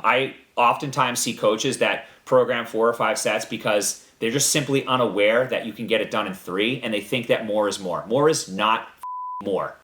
I oftentimes see coaches that program 4 or 5 sets because they're just simply unaware that you can get it done in 3, and they think that more is more. More is not more.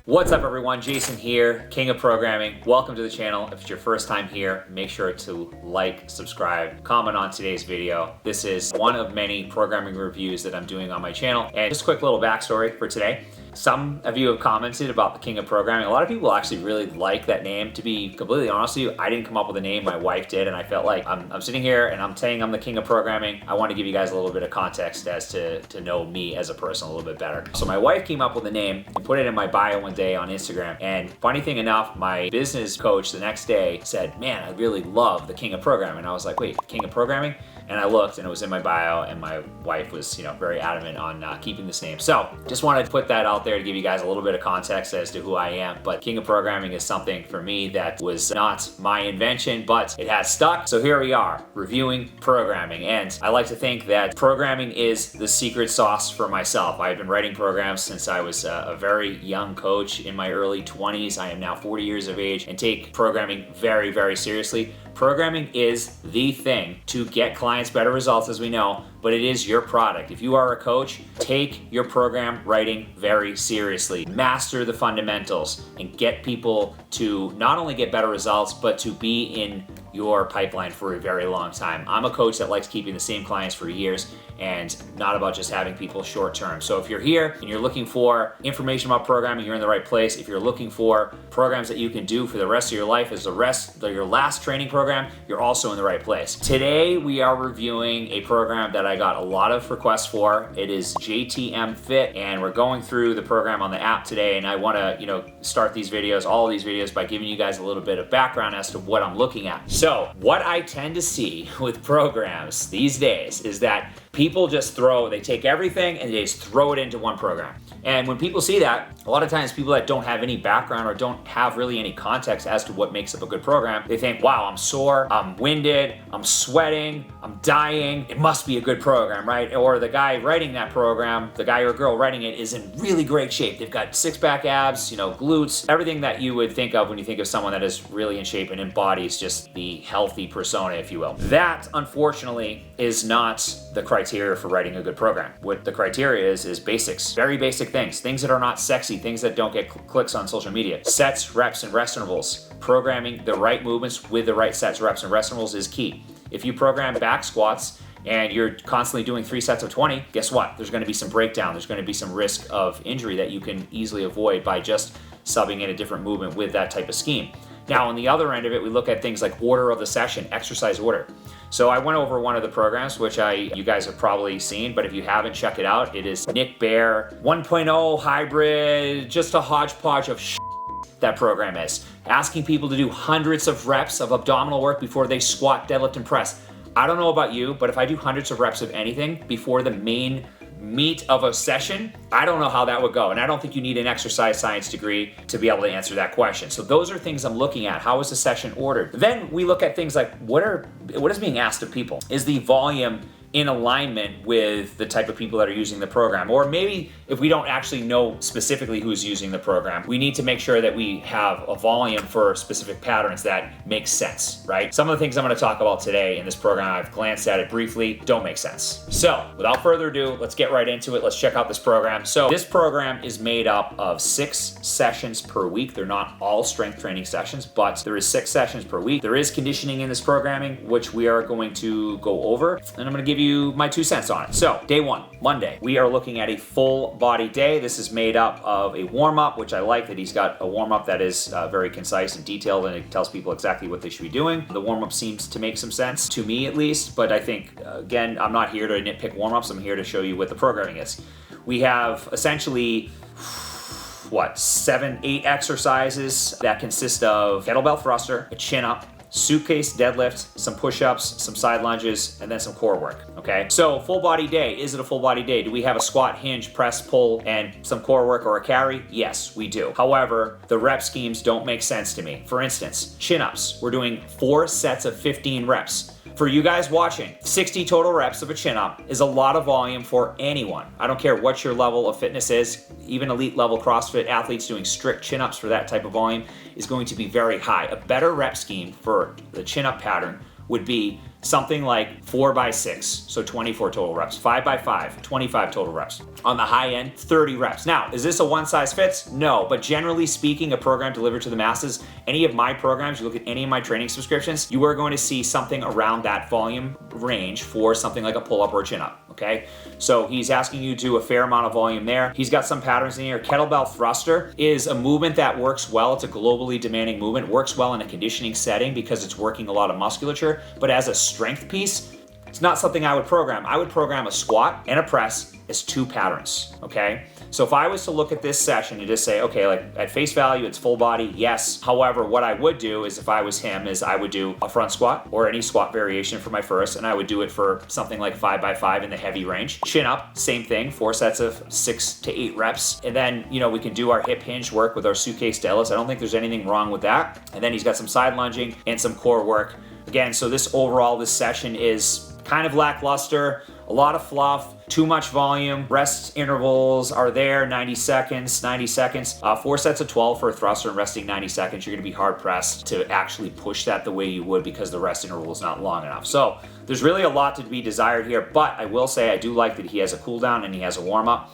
What's up everyone, Jason here, King of Programming. Welcome to the channel. If it's your first time here, make sure to like, subscribe, comment on today's video. This is one of many programming reviews that I'm doing on my channel. And just a quick little backstory for today. Some of you have commented about the King of Programming. A lot of people actually really like that name. To be completely honest with you, I didn't come up with a name, my wife did, and I felt like I'm sitting here and I'm saying I'm the King of Programming. I want to give you guys a little bit of context as to know me as a person a little bit better. So my wife came up with a name and put it in my bio one day on Instagram. And funny thing enough, my business coach the next day said, man, I really love the King of Programming. And I was like, wait, King of Programming? And I looked and it was in my bio, and my wife was, very adamant on keeping this name. So just wanted to put that out there to give you guys a little bit of context as to who I am. But King of Programming is something for me that was not my invention, but it has stuck. So here we are, reviewing programming. And I like to think that programming is the secret sauce for myself. I've been writing programs since I was a very young coach in my early 20s. I am now 40 years of age and take programming very, very seriously. Programming is the thing to get clients better results, as we know, but it is your product. If you are a coach, take your program writing very seriously. Master the fundamentals and get people to not only get better results, but to be in your pipeline for a very long time. I'm a coach that likes keeping the same clients for years and not about just having people short term. So if you're here and you're looking for information about programming, you're in the right place. If you're looking for programs that you can do for the rest of your life as your last training program, you're also in the right place. Today we are reviewing a program that I got a lot of requests for. It is JTM Fit, and we're going through the program on the app today. And I want to, start these videos, all of these videos, by giving you guys a little bit of background as to what I'm looking at. So what I tend to see with programs these days is that people just they take everything and they just throw it into one program. And when people see that, a lot of times people that don't have any background or don't have really any context as to what makes up a good program, they think, wow, I'm sore, I'm winded, I'm sweating, I'm dying, it must be a good program, right? Or the guy writing that program, the guy or girl writing it, is in really great shape. They've got six-pack abs, glutes, everything that you would think of when you think of someone that is really in shape and embodies just the healthy persona, if you will. That, unfortunately, is not the criteria for writing a good program. What the criteria is basics, very basic things that are not sexy, things that don't get clicks on social media. Sets, reps, and rest intervals. Programming the right movements with the right sets, reps, and rest intervals is key. If you program back squats and you're constantly doing 3 sets of 20, guess what? There's going to be some breakdown. There's going to be some risk of injury that you can easily avoid by just subbing in a different movement with that type of scheme. Now, on the other end of it, we look at things like order of the session, exercise order. So I went over one of the programs, which you guys have probably seen, but if you haven't, check it out. It is Nick Bare 1.0 hybrid, just a hodgepodge of that program is. Asking people to do hundreds of reps of abdominal work before they squat, deadlift, and press. I don't know about you, but if I do hundreds of reps of anything before the main meat of a session, I don't know how that would go. And I don't think you need an exercise science degree to be able to answer that question. So those are things I'm looking at. How is the session ordered? Then we look at things like what is being asked of people? Is the volume in alignment with the type of people that are using the program? Or maybe if we don't actually know specifically who's using the program, we need to make sure that we have a volume for specific patterns that make sense, right? Some of the things I'm going to talk about today in this program, I've glanced at it briefly, don't make sense. So without further ado, let's get right into it. Let's check out this program. So this program is made up of 6 sessions per week. They're not all strength training sessions, but there is 6 sessions per week. There is conditioning in this programming, which we are going to go over, and I'm going to give you my 2 cents on it. So day 1, Monday, we are looking at a full body day. This is made up of a warm-up, which I like that he's got a warm-up that is very concise and detailed, and it tells people exactly what they should be doing. The warm-up seems to make some sense, to me at least, but I think, again, I'm not here to nitpick warm-ups. I'm here to show you what the programming is. We have essentially 7, 8 exercises that consist of kettlebell thruster, a chin-up, suitcase deadlift, some push-ups, some side lunges, and then some core work, okay? So full body day, is it a full body day? Do we have a squat, hinge, press, pull, and some core work or a carry? Yes, we do. However, the rep schemes don't make sense to me. For instance, chin-ups, we're doing 4 sets of 15 reps. For you guys watching, 60 total reps of a chin-up is a lot of volume for anyone. I don't care what your level of fitness is, even elite level CrossFit athletes doing strict chin-ups for that type of volume is going to be very high. A better rep scheme for the chin-up pattern would be something like 4x6, so 24 total reps, 5x5, 25 total reps. On the high end, 30 reps. Now, is this a one size fits? No, but generally speaking, a program delivered to the masses, any of my programs, you look at any of my training subscriptions, you are going to see something around that volume range for something like a pull-up or a chin-up, okay? So he's asking you to do a fair amount of volume there. He's got some patterns in here. Kettlebell thruster is a movement that works well. It's a globally demanding movement, works well in a conditioning setting because it's working a lot of musculature, but as a strength piece, it's not something I would program. I would program a squat and a press as 2 patterns, okay? So if I was to look at this session and just say, okay, like at face value, it's full body, yes. However, what I would do is if I was him is I would do a front squat or any squat variation for my first, and I would do it for something like 5x5 in the heavy range. Chin up, same thing, 4 sets of 6 to 8 reps. And then, you know, we can do our hip hinge work with our suitcase deadlifts. I don't think there's anything wrong with that. And then he's got some side lunging and some core work. Again, so this session is kind of lackluster, a lot of fluff, too much volume, rest intervals are there, 90 seconds, 4 sets of 12 for a thruster and resting 90 seconds. You're gonna be hard pressed to actually push that the way you would because the rest interval is not long enough. So there's really a lot to be desired here, but I will say I do like that he has a cool down and he has a warm up.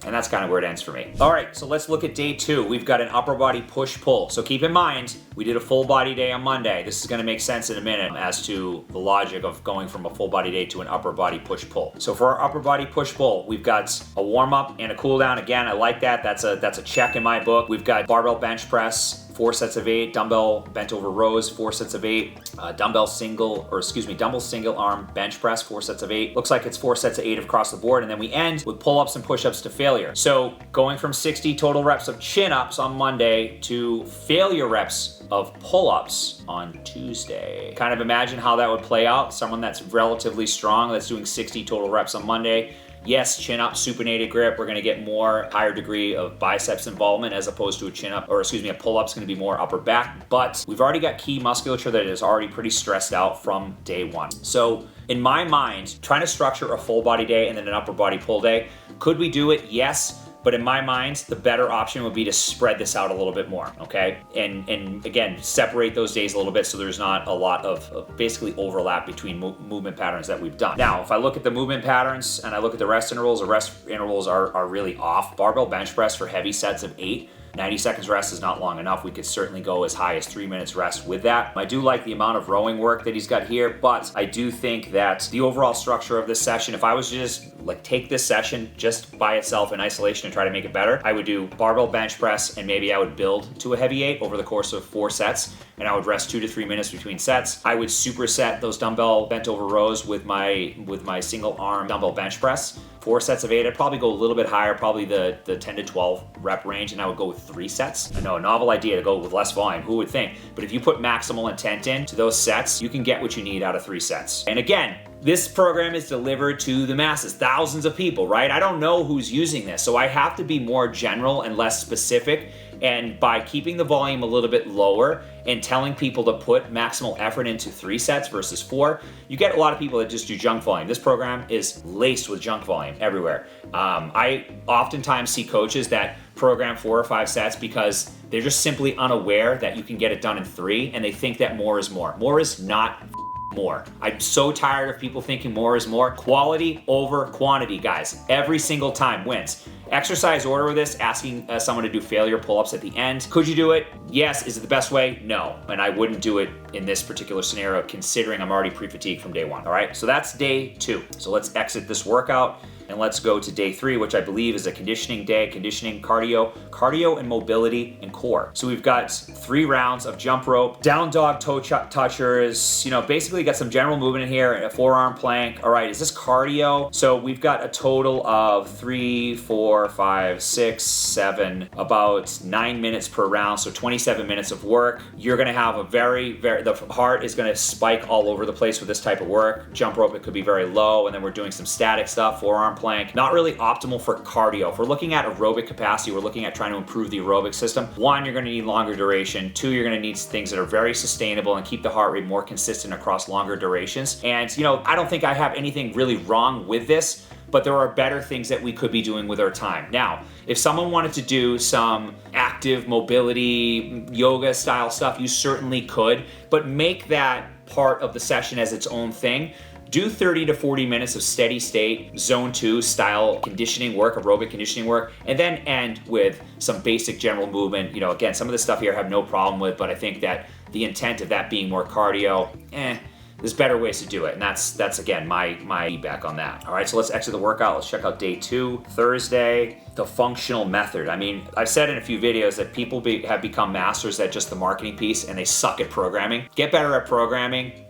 And that's kind of where it ends for me. All right, so let's look at day 2. We've got an upper body push-pull. So keep in mind, we did a full body day on Monday. This is gonna make sense in a minute as to the logic of going from a full body day to an upper body push-pull. So for our upper body push-pull, we've got a warm-up and a cool-down. Again, I like that. That's a check in my book. We've got barbell bench press, 4 sets of 8, dumbbell bent over rows, 4 sets of 8, dumbbell single arm bench press, 4 sets of 8. Looks like it's 4 sets of 8 across the board. And then we end with pull-ups and push-ups to failure. So going from 60 total reps of chin-ups on Monday to failure reps of pull-ups on Tuesday. Kind of imagine how that would play out. Someone that's relatively strong, that's doing 60 total reps on Monday. Yes, chin up, supinated grip. We're gonna get more higher degree of biceps involvement as opposed to a pull-up's gonna be more upper back, but we've already got key musculature that is already pretty stressed out from day 1. So in my mind, trying to structure a full body day and then an upper body pull day, could we do it? Yes. But in my mind, the better option would be to spread this out a little bit more, okay? And again, separate those days a little bit so there's not a lot of basically overlap between movement patterns that we've done. Now, if I look at the movement patterns and I look at the rest intervals are really off. Barbell bench press for heavy sets of 8. 90 seconds rest is not long enough. We could certainly go as high as 3 minutes rest with that. I do like the amount of rowing work that he's got here, but I do think that the overall structure of this session, if I was to just like take this session just by itself in isolation and try to make it better, I would do barbell bench press and maybe I would build to a heavy 8 over the course of 4 sets. And I would rest 2 to 3 minutes between sets. I would superset those dumbbell bent over rows with my single arm dumbbell bench press. 4 sets of 8. I'd probably go a little bit higher, probably the 10 to 12 rep range, and I would go with 3 sets. I know, a novel idea to go with less volume, who would think? But if you put maximal intent into those sets, you can get what you need out of 3 sets. And again, this program is delivered to the masses, thousands of people, right? I don't know who's using this, so I have to be more general and less specific. And by keeping the volume a little bit lower and telling people to put maximal effort into 3 sets versus 4, you get a lot of people that just do junk volume. This program is laced with junk volume everywhere. I oftentimes see coaches that program 4 or 5 sets because they're just simply unaware that you can get it done in 3, and they think that more is more. More is not more. I'm so tired of people thinking more is more. Quality over quantity, guys. Every single time wins. Exercise order with this, asking someone to do failure pull-ups at the end. Could you do it? Yes. Is it the best way? No. And I wouldn't do it in this particular scenario considering I'm already pre-fatigued from day 1. All right, so that's day 2. So let's exit this workout and let's go to day 3, which I believe is a conditioning day, conditioning, cardio and mobility and core. So we've got 3 rounds of jump rope, down dog toe touchers, basically got some general movement in here, a forearm plank. All right, is this cardio? So we've got a total of 3, 4, 5, 6, 7, about 9 minutes per round. So 27 minutes of work. You're gonna have a the heart is gonna spike all over the place with this type of work. Jump rope, it could be very low. And then we're doing some static stuff, forearm plank. Not really optimal for cardio. If we're looking at aerobic capacity, we're looking at trying to improve the aerobic system. One, you're gonna need longer duration. Two, you're gonna need things that are very sustainable and keep the heart rate more consistent across longer durations. And I don't think I have anything really wrong with this, but there are better things that we could be doing with our time. Now, if someone wanted to do some active mobility, yoga style stuff, you certainly could, but make that part of the session as its own thing. Do 30 to 40 minutes of steady state, zone 2 style conditioning work, aerobic conditioning work, and then end with some basic general movement. Again, some of the stuff here I have no problem with, but I think that the intent of that being more cardio, there's better ways to do it. And that's again, my feedback on that. All right, so let's exit the workout. Let's check out day 2, Thursday, the functional method. I mean, I've said in a few videos that people have become masters at just the marketing piece and they suck at programming. Get better at programming.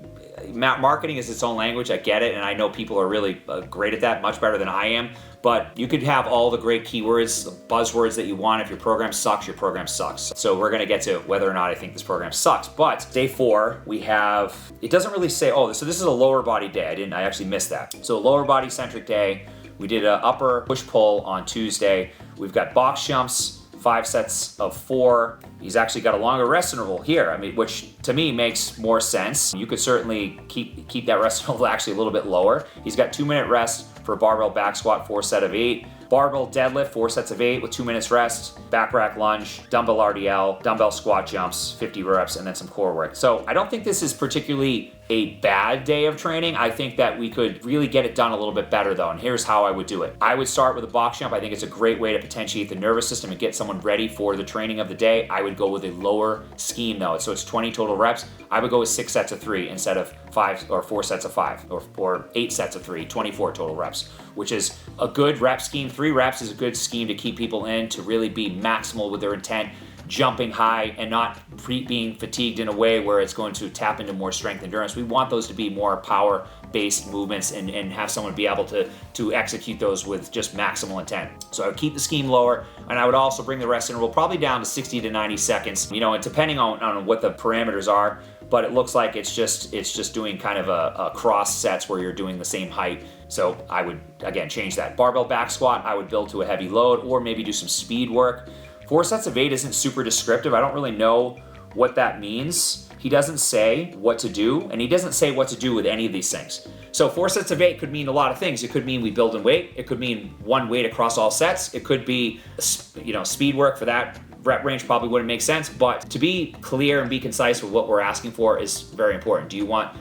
Marketing is its own language, I get it, and I know people are really great at that, much better than I am, but you could have all the great keywords, buzzwords that you want. If your program sucks, your program sucks. So we're gonna get to whether or not I think this program sucks. But day 4, we have, it doesn't really say, so this is a lower body day. I actually missed that. So lower body centric day. We did an upper push-pull on Tuesday. We've got box jumps, 5 sets of 4. He's actually got a longer rest interval here, which to me makes more sense. You could certainly keep that rest interval actually a little bit lower. He's got 2-minute rest for barbell back squat, 4 set of 8. Barbell deadlift, 4 sets of 8 with 2 minutes rest. Back rack lunge, dumbbell RDL, dumbbell squat jumps, 50 reps, and then some core work. So I don't think this is particularly a bad day of training. I think that we could really get it done a little bit better though, and here's how I would do it. I would start with a box jump. I think it's a great way to potentiate the nervous system and get someone ready for the training of the day. I would go with a lower scheme though. So it's 20 total reps. I would go with 6 sets of 3 instead of 5 or 4 sets of 5 or 8 sets of 3, 24 total reps, which is a good rep scheme. 3 reps is a good scheme to keep people in, to really be maximal with their intent, jumping high and not being fatigued in a way where it's going to tap into more strength endurance. We want those to be more power-based movements and have someone be able to execute those with just maximal intent. So I would keep the scheme lower, and I would also bring the rest interval probably down to 60 to 90 seconds, and depending on what the parameters are, but it looks like it's just doing kind of a cross sets where you're doing the same height. So I would, again, change that. Barbell back squat, I would build to a heavy load or maybe do some speed work. 4 sets of 8 isn't super descriptive. I don't really know what that means. He doesn't say what to do, and he doesn't say what to do with any of these things. So 4 sets of 8 could mean a lot of things. It could mean we build in weight. It could mean one weight across all sets. It could be, speed work for that rep range probably wouldn't make sense, but to be clear and be concise with what we're asking for is very important.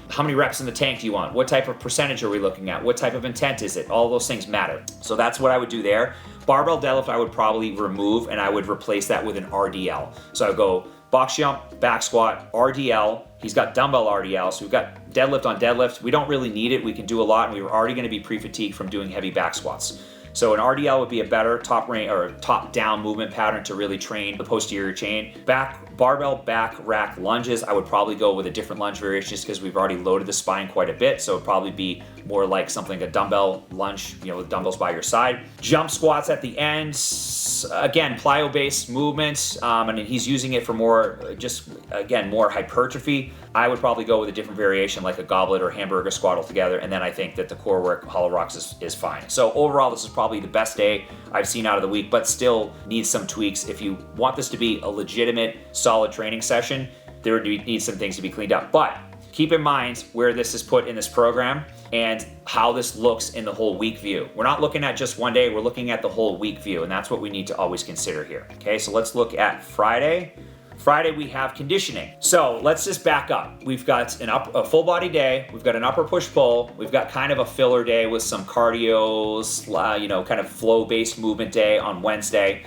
How many reps in the tank do you want? What type of percentage are we looking at? What type of intent is it? All those things matter. So that's what I would do there. Barbell deadlift I would probably remove, and I would replace that with an RDL. So I would go box jump, back squat, RDL. He's got dumbbell RDL, so we've got deadlift on deadlift. We don't really need it. We can do a lot, and we were already going to be pre-fatigued from doing heavy back squats. So an RDL would be a better top-down movement pattern to really train the posterior chain. Barbell back rack lunges, I would probably go with a different lunge variation just because we've already loaded the spine quite a bit. So it'd probably be more like something like a dumbbell lunge, with dumbbells by your side. Jump squats at the end, again, plyo-based movements. And he's using it for more hypertrophy. I would probably go with a different variation like a goblet or hamburger squat altogether. And then I think that the core work, hollow rocks, is fine. So overall, this is probably the best day I've seen out of the week, but still needs some tweaks. If you want this to be a legitimate, solid training session, there would need some things to be cleaned up. But keep in mind where this is put in this program and how this looks in the whole week view. We're not looking at just one day, we're looking at the whole week view, and that's what we need to always consider here. Okay, so let's look at Friday. Friday, we have conditioning. So let's just back up. We've got a full body day. We've got an upper push-pull. We've got kind of a filler day with some cardios, kind of flow-based movement day on Wednesday.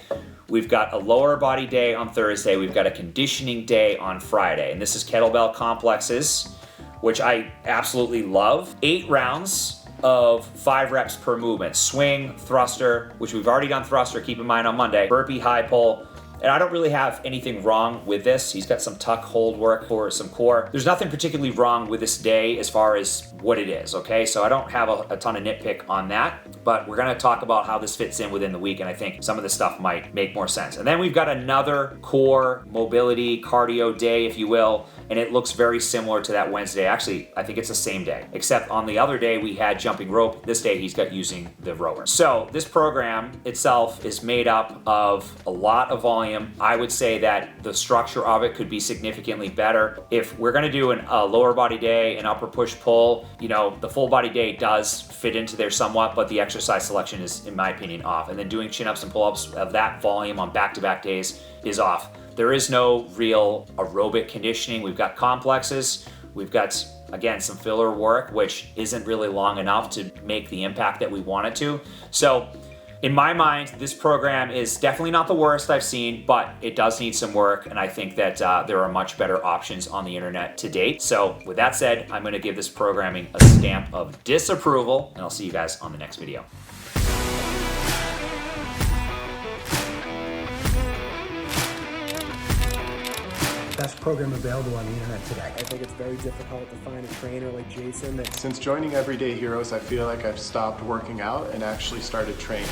We've got a lower body day on Thursday. We've got a conditioning day on Friday. And this is kettlebell complexes, which I absolutely love. 8 rounds of 5 reps per movement. Swing, thruster, which we've already done thruster, keep in mind on Monday. Burpee, high pull, And I don't really have anything wrong with this. He's got some tuck hold work for some core. There's nothing particularly wrong with this day as far as what it is, okay? So I don't have a ton of nitpick on that, but we're gonna talk about how this fits in within the week, and I think some of this stuff might make more sense. And then we've got another core mobility cardio day, if you will, and it looks very similar to that Wednesday. Actually, I think it's the same day, except on the other day we had jumping rope. This day he's got using the rower. So this program itself is made up of a lot of volume. I would say that the structure of it could be significantly better. If we're gonna do a lower body day, an upper push pull, you know, the full body day does fit into there somewhat, but the exercise selection is, in my opinion, off. And then doing chin-ups and pull-ups of that volume on back-to-back days is off. There is no real aerobic conditioning. We've got complexes. We've got, again, some filler work, which isn't really long enough to make the impact that we want it to. So in my mind, this program is definitely not the worst I've seen, but it does need some work, and I think that there are much better options on the internet to date. So with that said, I'm gonna give this programming a stamp of disapproval, and I'll see you guys on the next video. Best program available on the internet today. I think it's very difficult to find a trainer like Jason that... Since joining Everyday Heroes, I feel like I've stopped working out and actually started training.